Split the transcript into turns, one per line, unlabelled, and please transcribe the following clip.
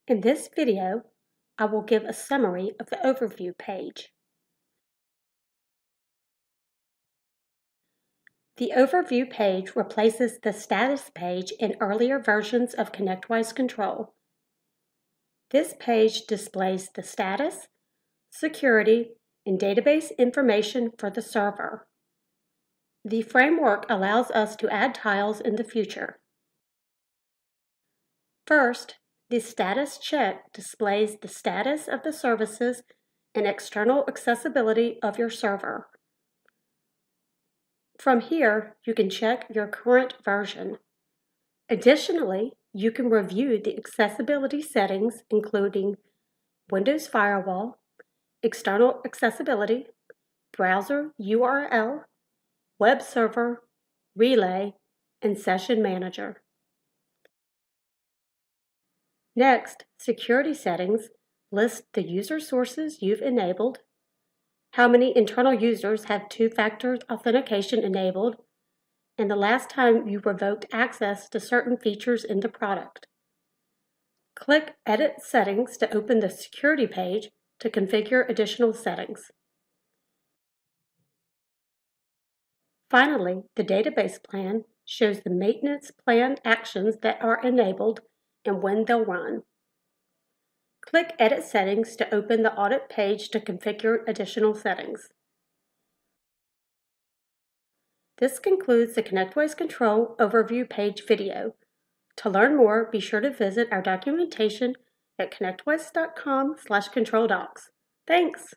In this video, I will give a summary of the overview page. The overview page replaces the status page in earlier versions of ConnectWise Control. This page displays the status, security, and database information for the server. The framework allows us to add tiles in the future. First, the status check displays the status of the services and external accessibility of your server. From here, you can check your current version. Additionally, you can review the accessibility settings, including Windows Firewall, external accessibility, browser URL, web server, relay, and session manager. Next, security settings list the user sources you've enabled, how many internal users have two-factor authentication enabled, and the last time you revoked access to certain features in the product. Click Edit Settings to open the security page to configure additional settings. Finally, the database plan shows the maintenance plan actions that are enabled and when they'll run. Click Edit Settings to open the audit page to configure additional settings. This concludes the ConnectWise Control Overview page video. To learn more, be sure to visit our documentation at connectwise.com/controldocs. Thanks!